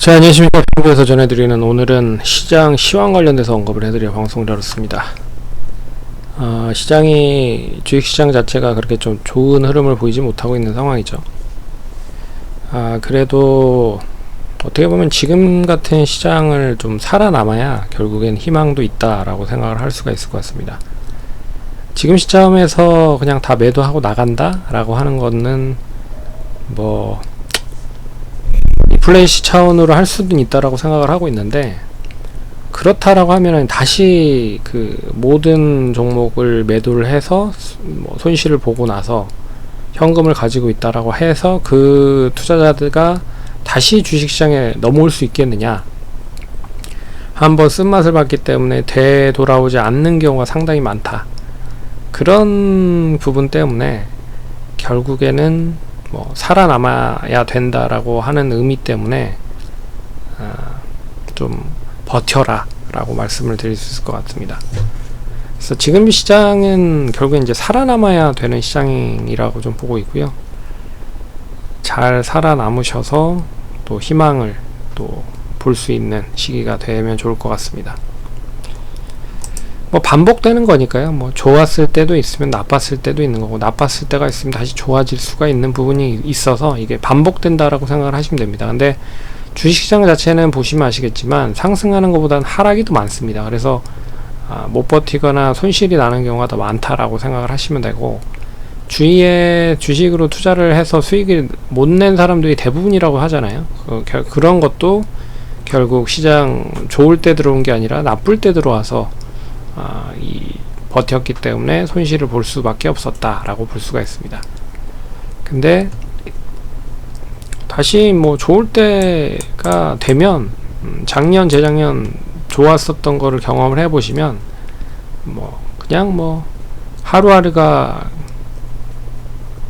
자, 안녕하십니까. 평소에서 전해드리는 오늘은 시장 시황 관련돼서 언급을 해드릴 방송을 열었습니다. 시장이 주식시장 자체가 그렇게 좀 좋은 흐름을 보이지 못하고 있는 상황이죠. 그래도 어떻게 보면 지금 같은 시장을 좀 살아남아야 결국엔 희망도 있다라고 생각을 할 수가 있을 것 같습니다. 지금 시점에서 그냥 다 매도하고 나간다 라고 하는 거는 뭐 리플레이시 차원으로 할 수는 있다라고 생각을 하고 있는데, 그렇다라고 하면은 다시 그 모든 종목을 매도를 해서 뭐 손실을 보고 나서 현금을 가지고 있다라고 해서 그 투자자들가 다시 주식시장에 넘어올 수 있겠느냐, 한번 쓴맛을 봤기 때문에 되돌아오지 않는 경우가 상당히 많다. 그런 부분 때문에 결국에는 뭐 살아남아야 된다라고 하는 의미 때문에 좀 버텨라 라고 말씀을 드릴 수 있을 것 같습니다. 그래서 지금 시장은 결국엔 이제 살아남아야 되는 시장이라고 좀 보고 있고요. 잘 살아남으셔서 또 희망을 또 볼 수 있는 시기가 되면 좋을 것 같습니다. 뭐 반복되는 거니까요. 뭐 좋았을 때도 있으면 나빴을 때도 있는 거고, 나빴을 때가 있으면 다시 좋아질 수가 있는 부분이 있어서 이게 반복된다라고 생각을 하시면 됩니다. 근데 주식시장 자체는 보시면 아시겠지만 상승하는 것보다는 하락이 더 많습니다. 그래서 못 버티거나 손실이 나는 경우가 더 많다라고 생각을 하시면 되고, 주위에 주식으로 투자를 해서 수익을 못 낸 사람들이 대부분이라고 하잖아요. 그런 것도 결국 시장 좋을 때 들어온 게 아니라 나쁠 때 들어와서 버텼기 때문에 손실을 볼 수밖에 없었다라고 볼 수가 있습니다. 근데 다시 뭐 좋을 때가 되면 작년 재작년 좋았었던 거를 경험을 해보시면 뭐 그냥 뭐 하루하루가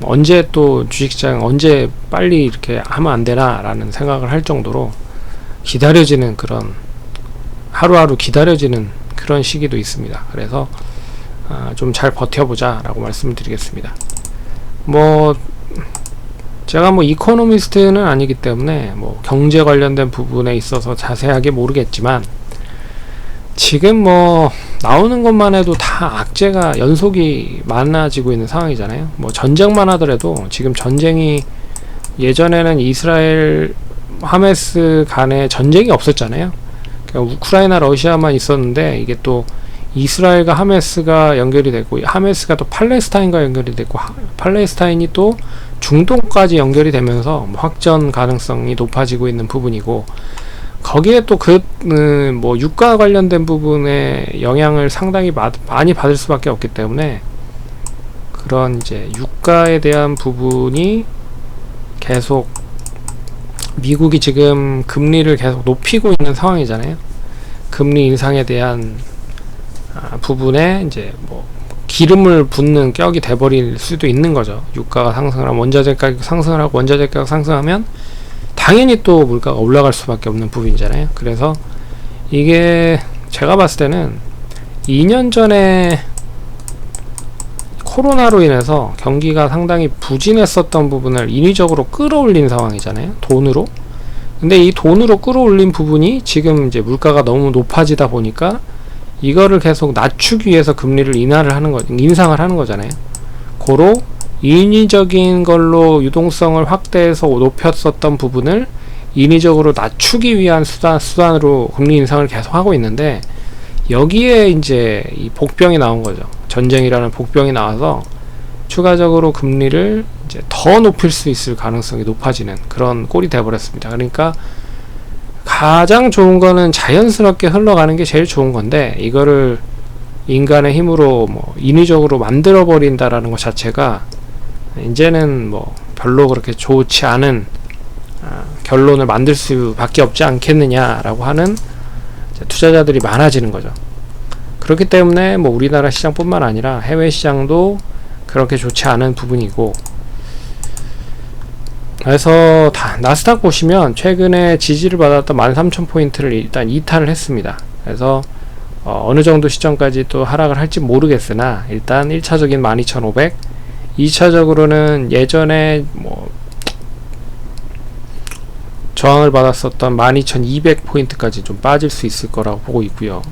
언제 또 주식시장 언제 빨리 이렇게 하면 안 되나 라는 생각을 할 정도로 기다려지는, 그런 하루하루 기다려지는 그런 시기도 있습니다. 그래서 좀 잘 버텨보자 라고 말씀을 드리겠습니다. 뭐 제가 뭐 이코노미스트는 아니기 때문에 뭐 경제 관련된 부분에 있어서 자세하게 모르겠지만, 지금 뭐 나오는 것만 해도 다 악재가 연속이 많아지고 있는 상황이잖아요. 뭐 전쟁만 하더라도 지금 전쟁이, 예전에는 이스라엘 하메스 간에 전쟁이 없었잖아요. 그러니까 우크라이나 러시아만 있었는데 이게 또 이스라엘과 하메스가 연결이 되고, 하메스가 또 팔레스타인과 연결이 되고, 팔레스타인이 또 중동까지 연결이 되면서 확전 가능성이 높아지고 있는 부분이고, 거기에 또 뭐 유가 관련된 부분에 영향을 상당히 많이 받을 수밖에 없기 때문에, 그런 이제 유가에 대한 부분이 계속, 미국이 지금 금리를 계속 높이고 있는 상황이잖아요. 금리 인상에 대한 부분에 이제 뭐 기름을 붓는 격이 돼버릴 수도 있는 거죠. 유가가 상승하면, 원자재 가격 상승을 하고 원자재 가격 상승하면 당연히 또 물가가 올라갈 수밖에 없는 부분이잖아요. 그래서 이게 제가 봤을 때는 2년 전에 코로나로 인해서 경기가 상당히 부진했었던 부분을 인위적으로 끌어올린 상황이잖아요, 돈으로. 근데 이 돈으로 끌어올린 부분이 지금 이제 물가가 너무 높아지다 보니까 이거를 계속 낮추기 위해서 금리를 인상을 하는 거잖아요. 고로 인위적인 걸로 유동성을 확대해서 높였었던 부분을 인위적으로 낮추기 위한 수단으로 금리 인상을 계속 하고 있는데, 여기에 이제 이 복병이 나온 거죠. 전쟁이라는 복병이 나와서 추가적으로 금리를 이제 더 높일 수 있을 가능성이 높아지는 그런 꼴이 되어버렸습니다. 그러니까 가장 좋은 거는 자연스럽게 흘러가는 게 제일 좋은 건데, 이거를 인간의 힘으로 뭐 인위적으로 만들어 버린다라는 것 자체가 이제는 뭐 별로 그렇게 좋지 않은 결론을 만들 수밖에 없지 않겠느냐라고 하는 투자자들이 많아지는 거죠. 그렇기 때문에 뭐 우리나라 시장뿐만 아니라 해외 시장도 그렇게 좋지 않은 부분이고, 그래서 나스닥 보시면 최근에 지지를 받았던 13,000포인트를 일단 이탈을 했습니다. 그래서 어느 정도 시점까지 또 하락을 할지 모르겠으나, 일단 1차적인 12,500, 2차적으로는 예전에 뭐 저항을 받았었던 12,200포인트까지 좀 빠질 수 있을 거라고 보고 있고요.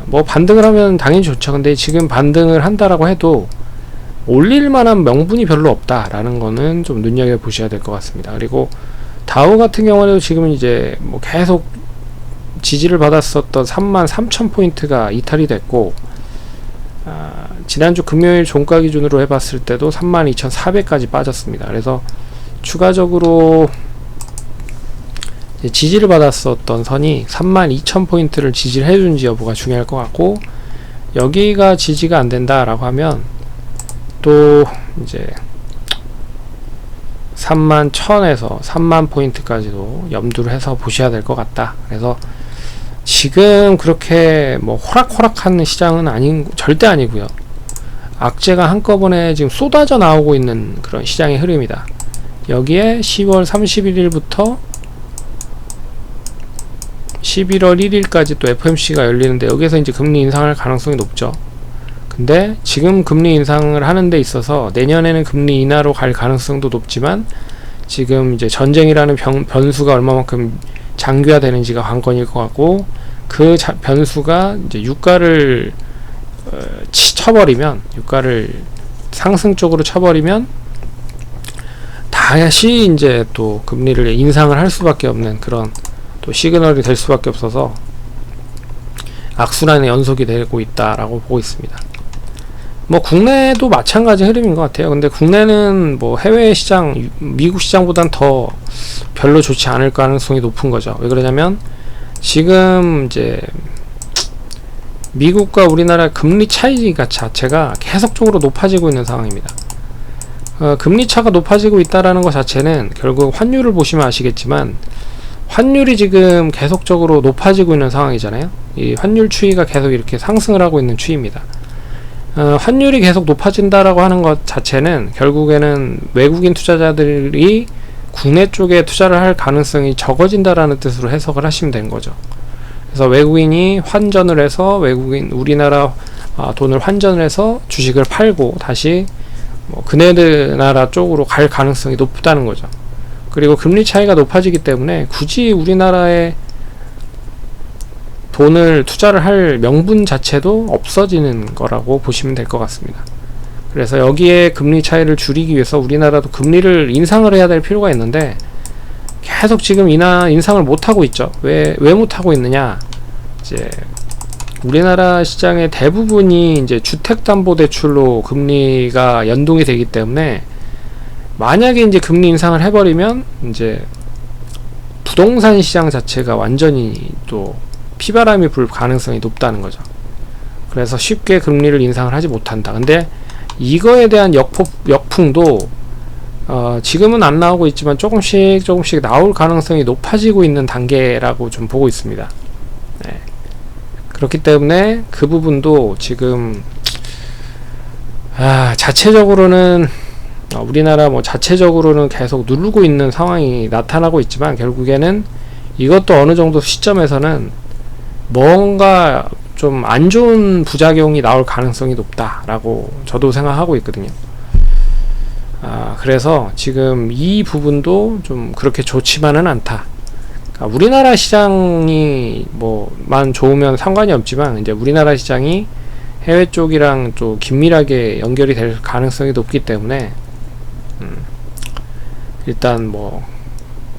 뭐 반등을 하면 당연히 좋죠. 근데 지금 반등을 한다라고 해도 올릴 만한 명분이 별로 없다라는 거는 좀 눈여겨 보셔야 될 것 같습니다. 그리고 다우 같은 경우는 지금 이제 뭐 계속 지지를 받았었던 33,000포인트가 이탈이 됐고, 지난주 금요일 종가 기준으로 해봤을 때도 32,400까지 빠졌습니다. 그래서 추가적으로 지지를 받았었던 선이 32,000포인트를 지지를 해준지 여부가 중요할 것 같고, 여기가 지지가 안 된다라고 하면 또 이제 31,000에서 30,000포인트까지도 염두를 해서 보셔야 될 것 같다. 그래서 지금 그렇게 뭐 호락호락한 시장은 절대 아니고요. 악재가 한꺼번에 지금 쏟아져 나오고 있는 그런 시장의 흐름이다. 여기에 10월 31일부터 11월 1일까지 또 FOMC가 열리는데, 여기서 이제 금리 인상할 가능성이 높죠. 근데 지금 금리 인상을 하는 데 있어서 내년에는 금리 인하로 갈 가능성도 높지만, 지금 이제 전쟁이라는 변수가 얼마만큼 장기화 되는지가 관건일 것 같고, 그 변수가 이제 유가를 쳐버리면, 유가를 상승 쪽으로 쳐버리면 다시 이제 또 금리를 인상을 할 수밖에 없는 그런 또 시그널이 될 수밖에 없어서 악순환의 연속이 되고 있다라고 보고 있습니다. 뭐 국내도 마찬가지 흐름인 것 같아요. 근데 국내는 뭐 해외 시장, 미국 시장보단 더 별로 좋지 않을 가능성이 높은 거죠. 왜 그러냐면 지금 이제 미국과 우리나라 금리 차이가 자체가 계속적으로 높아지고 있는 상황입니다. 금리 차가 높아지고 있다라는 것 자체는 결국 환율을 보시면 아시겠지만, 환율이 지금 계속적으로 높아지고 있는 상황이잖아요. 이 환율 추이가 계속 이렇게 상승을 하고 있는 추이입니다. 환율이 계속 높아진다라고 하는 것 자체는 결국에는 외국인 투자자들이 국내 쪽에 투자를 할 가능성이 적어진다라는 뜻으로 해석을 하시면 된 거죠. 그래서 외국인이 환전을 해서 우리나라 돈을 환전을 해서 주식을 팔고 다시 뭐 그네들 나라 쪽으로 갈 가능성이 높다는 거죠. 그리고 금리 차이가 높아지기 때문에 굳이 우리나라에 돈을 투자를 할 명분 자체도 없어지는 거라고 보시면 될 것 같습니다. 그래서 여기에 금리 차이를 줄이기 위해서 우리나라도 금리를 인상을 해야 될 필요가 있는데, 계속 지금 인상을 못하고 있죠. 왜 못하고 있느냐? 이제 우리나라 시장의 대부분이 이제 주택담보대출로 금리가 연동이 되기 때문에, 만약에 이제 금리 인상을 해버리면 이제 부동산 시장 자체가 완전히 또 피바람이 불 가능성이 높다는 거죠. 그래서 쉽게 금리를 인상을 하지 못한다. 근데 이거에 대한 역풍도 지금은 안 나오고 있지만 조금씩 나올 가능성이 높아지고 있는 단계라고 좀 보고 있습니다. 네. 그렇기 때문에 그 부분도 지금 자체적으로는 우리나라 자체적으로는 계속 누르고 있는 상황이 나타나고 있지만, 결국에는 이것도 어느 정도 시점에서는 뭔가 좀 안 좋은 부작용이 나올 가능성이 높다라고 저도 생각하고 있거든요. 그래서 지금 이 부분도 좀 그렇게 좋지만은 않다. 그러니까 우리나라 시장이 만 좋으면 상관이 없지만, 이제 우리나라 시장이 해외 쪽이랑 좀 긴밀하게 연결이 될 가능성이 높기 때문에 일단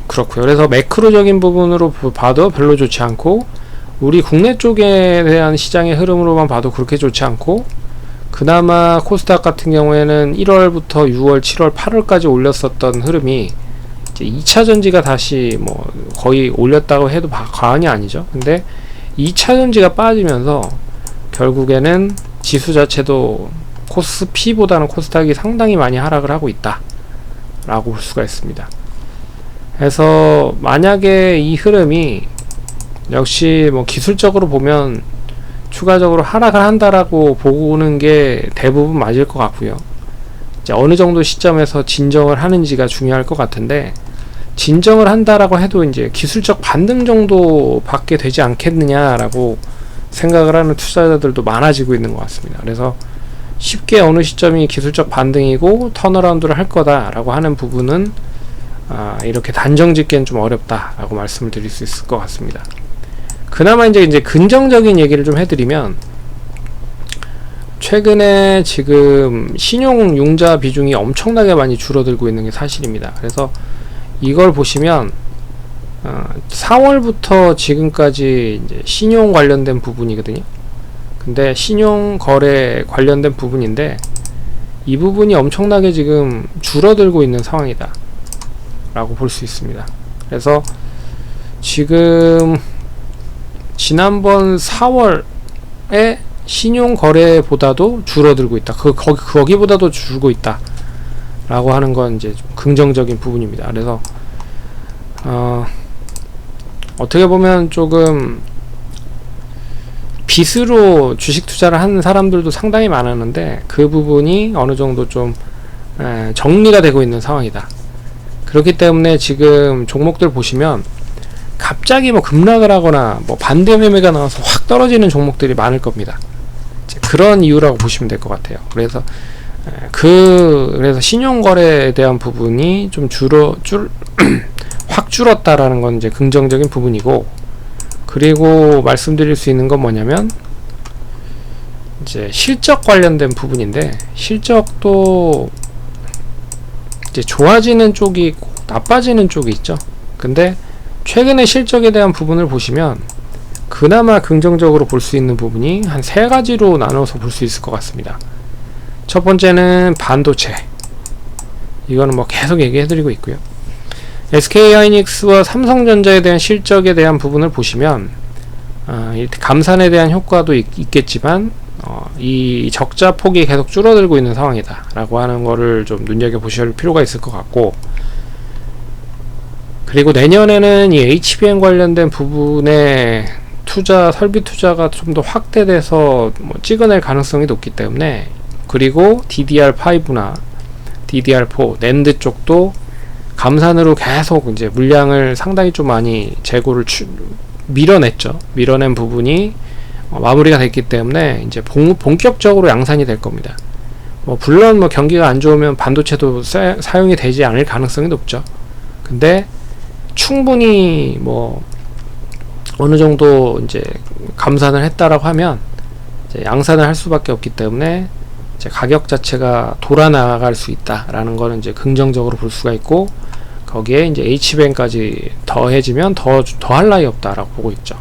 그렇고요. 그래서 매크로적인 부분으로 봐도 별로 좋지 않고, 우리 국내 쪽에 대한 시장의 흐름으로만 봐도 그렇게 좋지 않고, 그나마 코스닥 같은 경우에는 1월부터 6월, 7월, 8월까지 올렸었던 흐름이 이제 2차 전지가 다시 거의 올렸다고 해도 과언이 아니죠. 근데 2차 전지가 빠지면서 결국에는 지수 자체도 코스피보다는 코스닥이 상당히 많이 하락을 하고 있다 라고 볼 수가 있습니다. 그래서 만약에 이 흐름이 역시 기술적으로 보면 추가적으로 하락을 한다라고 보는 게 대부분 맞을 것 같고요. 이제 어느 정도 시점에서 진정을 하는지가 중요할 것 같은데, 진정을 한다라고 해도 이제 기술적 반등 정도 밖에 되지 않겠느냐라고 생각을 하는 투자자들도 많아지고 있는 것 같습니다. 그래서 쉽게 어느 시점이 기술적 반등이고 턴어라운드를 할 거다라고 하는 부분은 이렇게 단정 짓기엔 좀 어렵다라고 말씀을 드릴 수 있을 것 같습니다. 그나마 이제 긍정적인 얘기를 좀 해드리면, 최근에 지금 신용융자 비중이 엄청나게 많이 줄어들고 있는 게 사실입니다. 그래서 이걸 보시면 4월부터 지금까지 이제 신용 관련된 부분이거든요. 근데 신용 거래 관련된 부분인데, 이 부분이 엄청나게 지금 줄어들고 있는 상황이다 라고 볼 수 있습니다. 그래서 지금 지난번 4월에 신용 거래보다도 줄어들고 있다. 거기보다도 줄고 있다 라고 하는 건 이제 좀 긍정적인 부분입니다. 그래서 어떻게 보면 조금 빚으로 주식 투자를 하는 사람들도 상당히 많았는데, 그 부분이 어느 정도 좀 정리가 되고 있는 상황이다. 그렇기 때문에 지금 종목들 보시면 갑자기 뭐 급락을 하거나 뭐 반대 매매가 나와서 확 떨어지는 종목들이 많을 겁니다. 그런 이유라고 보시면 될 것 같아요. 그래서 그래서 신용거래에 대한 부분이 좀 확 줄었다라는 건 이제 긍정적인 부분이고, 그리고 말씀드릴 수 있는 건 뭐냐면, 이제 실적 관련된 부분인데, 실적도 이제 좋아지는 쪽이 있고 나빠지는 쪽이 있죠. 근데 최근에 실적에 대한 부분을 보시면 그나마 긍정적으로 볼 수 있는 부분이 한 3가지로 나눠서 볼 수 있을 것 같습니다. 첫 번째는 반도체. 이거는 뭐 계속 얘기해드리고 있고요. SK하이닉스와 삼성전자에 대한 실적에 대한 부분을 보시면 감산에 대한 효과도 있겠지만 이 적자 폭이 계속 줄어들고 있는 상황이다 라고 하는 거를 좀 눈여겨보실 필요가 있을 것 같고, 그리고 내년에는 이 HBM 관련된 부분에 설비 투자가 좀 더 확대돼서 찍어낼 가능성이 높기 때문에, 그리고 DDR5나 DDR4, 낸드 쪽도 감산으로 계속 이제 물량을 상당히 좀 많이 재고를 밀어냈죠. 밀어낸 부분이 마무리가 됐기 때문에 이제 본격적으로 양산이 될 겁니다. 물론 경기가 안 좋으면 반도체도 사용이 되지 않을 가능성이 높죠. 근데 충분히 어느 정도 이제 감산을 했다라고 하면 이제 양산을 할 수밖에 없기 때문에 이제 가격 자체가 돌아나갈 수 있다라는 거는 이제 긍정적으로 볼 수가 있고, 거기에 이제 HBM까지 더해지면 더할 나위 없다라고 보고 있죠.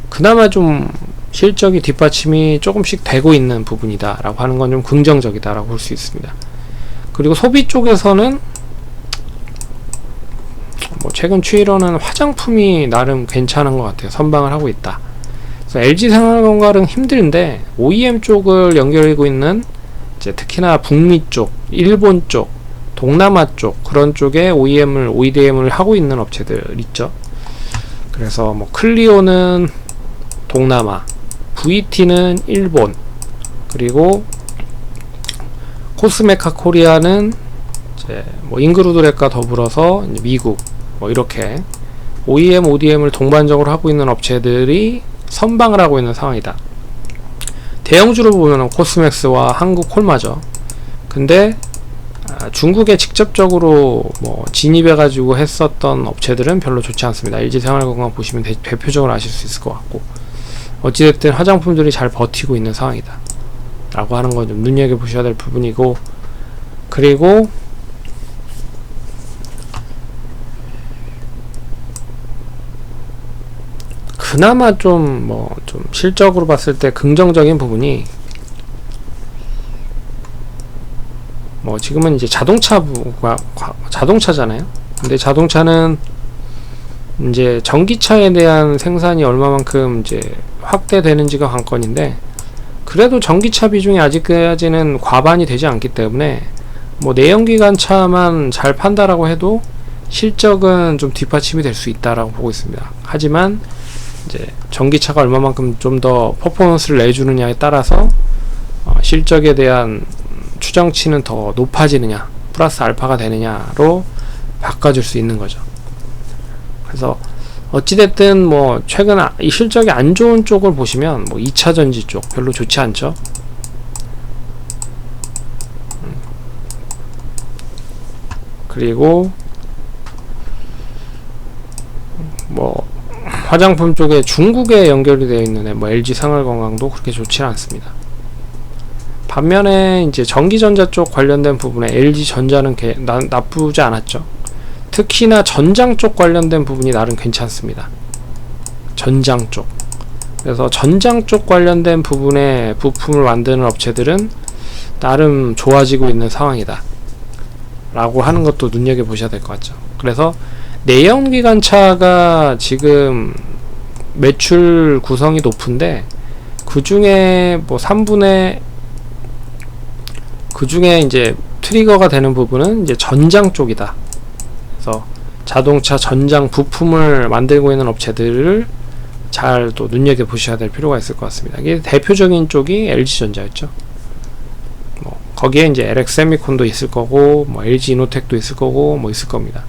그나마 좀 실적이 뒷받침이 조금씩 되고 있는 부분이다 라고 하는 건 좀 긍정적이다 라고 볼 수 있습니다. 그리고 소비 쪽에서는 최근 추이로는 화장품이 나름 괜찮은 것 같아요. 선방을 하고 있다. 그래서 LG생활건강은 힘든데 OEM 쪽을 연결하고 있는 이제 특히나 북미 쪽, 일본 쪽, 동남아 쪽, 그런 쪽에 OEDM을 하고 있는 업체들 있죠. 그래서 클리오는 동남아, VT는 일본, 그리고 코스메카 코리아는 이제 인그루드렉과 더불어서 이제 미국, 이렇게 OEM, ODM을 동반적으로 하고 있는 업체들이 선방을 하고 있는 상황이다. 대형주로 보면 코스맥스와 한국 콜마죠. 근데 중국에 직접적으로 진입해가지고 했었던 업체들은 별로 좋지 않습니다. LG생활건강 보시면 대표적으로 아실 수 있을 것 같고, 어찌됐든 화장품들이 잘 버티고 있는 상황이다 라고 하는 건 좀 눈여겨보셔야 될 부분이고, 그리고 그나마 좀 실적으로 봤을 때 긍정적인 부분이 지금은 이제 자동차잖아요. 근데 자동차는 이제 전기차에 대한 생산이 얼마만큼 이제 확대되는지가 관건인데, 그래도 전기차 비중이 아직까지는 과반이 되지 않기 때문에 내연기관차만 잘 판다라고 해도 실적은 좀 뒷받침이 될 수 있다라고 보고 있습니다. 하지만 이제 전기차가 얼마만큼 좀 더 퍼포먼스를 내주느냐에 따라서 실적에 대한 추정치는 더 높아지느냐 플러스 알파가 되느냐로 바꿔줄 수 있는 거죠. 그래서 어찌됐든 최근 이 실적이 안 좋은 쪽을 보시면 2차전지 쪽 별로 좋지 않죠. 그리고 뭐 화장품 쪽에 중국에 연결이 되어 있는 뭐 LG 생활건강도 그렇게 좋지는 않습니다. 반면에 이제 전기전자 쪽 관련된 부분에 LG전자는 나쁘지 않았죠. 특히나 전장 쪽 관련된 부분이 나름 괜찮습니다. 전장 쪽. 그래서 전장 쪽 관련된 부분에 부품을 만드는 업체들은 나름 좋아지고 있는 상황이다 라고 하는 것도 눈여겨보셔야 될 것 같죠. 그래서 내연기관차가 지금 매출 구성이 높은데 그 중에 뭐 3분의 그 중에 이제 트리거가 되는 부분은 이제 전장 쪽이다. 그래서 자동차 전장 부품을 만들고 있는 업체들을 잘 또 눈여겨보셔야 될 필요가 있을 것 같습니다. 이게 대표적인 쪽이 LG전자였죠. 뭐 거기에 이제 LX세미콘도 있을 거고, 뭐 LG이노텍도 있을 거고, 뭐 있을 겁니다.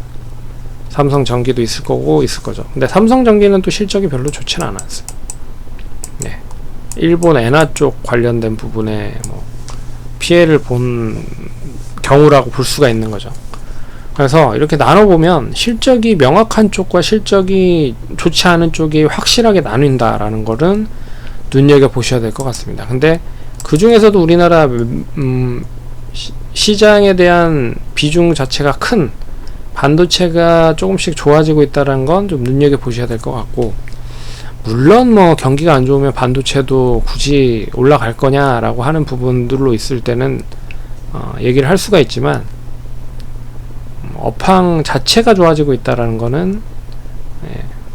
삼성전기도 있을 거고, 있을 거죠. 근데 삼성전기는 또 실적이 별로 좋지는 않았어요. 네. 일본 엔화 쪽 관련된 부분에 뭐 피해를 본 경우라고 볼 수가 있는 거죠. 그래서 이렇게 나눠보면 실적이 명확한 쪽과 실적이 좋지 않은 쪽이 확실하게 나뉜다라는 거는 눈여겨보셔야 될 것 같습니다. 근데 그 중에서도 우리나라 시장에 대한 비중 자체가 큰 반도체가 조금씩 좋아지고 있다는 건 좀 눈여겨보셔야 될 것 같고, 물론 뭐 경기가 안 좋으면 반도체도 굳이 올라갈 거냐라고 하는 부분들로 있을 때는 얘기를 할 수가 있지만, 업황 자체가 좋아지고 있다라는 거는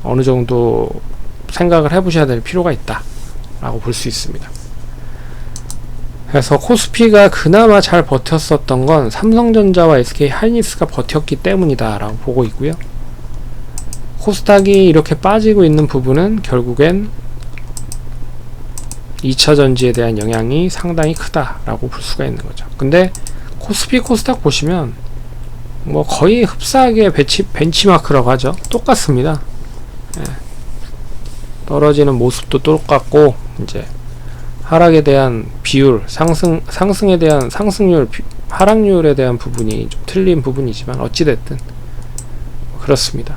어느 정도 생각을 해보셔야 될 필요가 있다 라고 볼 수 있습니다. 그래서 코스피가 그나마 잘 버텼었던 건 삼성전자와 SK하이닉스가 버텼기 때문이다 라고 보고 있고요. 코스닥이 이렇게 빠지고 있는 부분은 결국엔 2차전지에 대한 영향이 상당히 크다라고 볼 수가 있는 거죠. 근데 코스피 코스닥 보시면 뭐 거의 흡사하게 벤치마크라고 하죠. 똑같습니다. 예. 떨어지는 모습도 똑같고, 이제 하락에 대한 비율, 상승에 대한 상승률, 하락률에 대한 부분이 좀 틀린 부분이지만 어찌됐든 그렇습니다.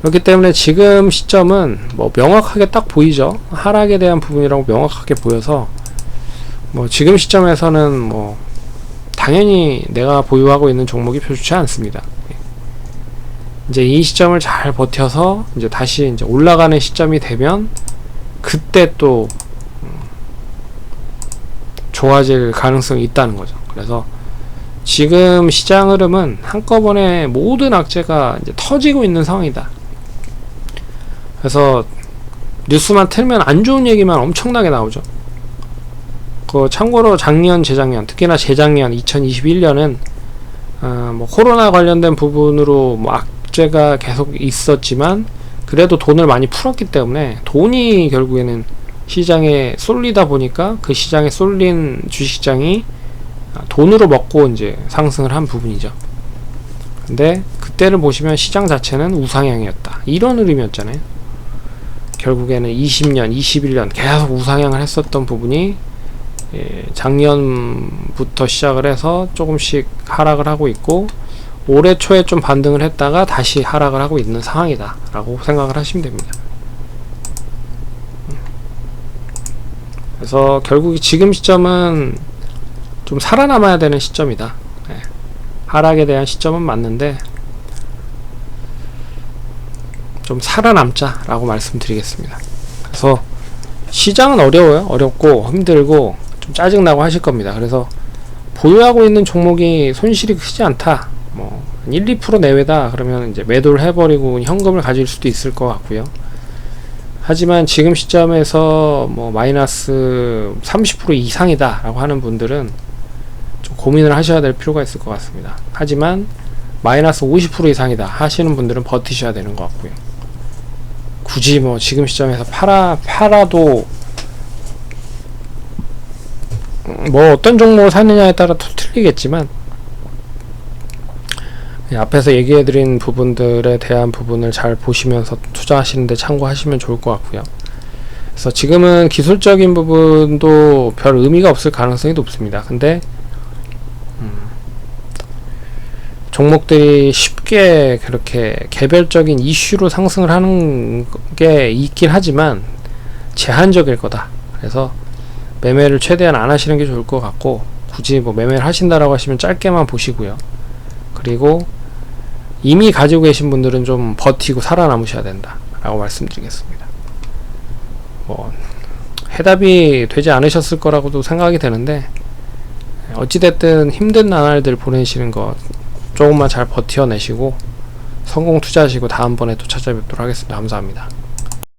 그렇기 때문에 지금 시점은 뭐 명확하게 딱 보이죠. 하락에 대한 부분이라고 명확하게 보여서 뭐 지금 시점에서는 뭐 당연히 내가 보유하고 있는 종목이 별로 좋지 않습니다. 이제 이 시점을 잘 버텨서 이제 다시 이제 올라가는 시점이 되면 그때 또 좋아질 가능성이 있다는 거죠. 그래서 지금 시장 흐름은 한꺼번에 모든 악재가 이제 터지고 있는 상황이다. 그래서 뉴스만 틀면 안 좋은 얘기만 엄청나게 나오죠. 참고로 작년, 재작년, 특히나 재작년 2021년은 뭐 코로나 관련된 부분으로 뭐 악재가 계속 있었지만 그래도 돈을 많이 풀었기 때문에 돈이 결국에는 시장에 쏠리다 보니까 그 시장에 쏠린 주식시장이 돈으로 먹고 이제 상승을 한 부분이죠. 근데 그때를 보시면 시장 자체는 우상향이었다, 이런 흐름이었잖아요. 결국에는 20년, 21년 계속 우상향을 했었던 부분이 작년부터 시작을 해서 조금씩 하락을 하고 있고, 올해 초에 좀 반등을 했다가 다시 하락을 하고 있는 상황이다 라고 생각을 하시면 됩니다. 그래서 결국 지금 시점은 좀 살아남아야 되는 시점이다. 하락에 대한 시점은 맞는데 좀 살아남자 라고 말씀드리겠습니다. 그래서 시장은 어려워요. 어렵고 힘들고 좀 짜증나고 하실 겁니다. 그래서 보유하고 있는 종목이 손실이 크지 않다, 뭐 1, 2% 내외다 그러면 이제 매도를 해버리고 현금을 가질 수도 있을 것 같고요. 하지만 지금 시점에서 뭐 마이너스 30% 이상이다 라고 하는 분들은 좀 고민을 하셔야 될 필요가 있을 것 같습니다. 하지만 마이너스 50% 이상이다 하시는 분들은 버티셔야 되는 것 같고요. 굳이 뭐 지금 시점에서 팔아도 뭐 어떤 종목을 사느냐에 따라 또 틀리겠지만, 앞에서 얘기해드린 부분들에 대한 부분을 잘 보시면서 투자하시는데 참고하시면 좋을 것 같고요. 그래서 지금은 기술적인 부분도 별 의미가 없을 가능성이 높습니다. 근데 종목들이 쉽게 그렇게 개별적인 이슈로 상승을 하는 게 있긴 하지만 제한적일 거다. 그래서 매매를 최대한 안 하시는 게 좋을 것 같고, 굳이 뭐 매매를 하신다라고 하시면 짧게만 보시고요. 그리고 이미 가지고 계신 분들은 좀 버티고 살아남으셔야 된다 라고 말씀드리겠습니다. 뭐 해답이 되지 않으셨을 거라고도 생각이 되는데, 어찌됐든 힘든 나날들 보내시는 거 조금만 잘 버텨내시고 성공 투자하시고 다음번에 또 찾아뵙도록 하겠습니다. 감사합니다.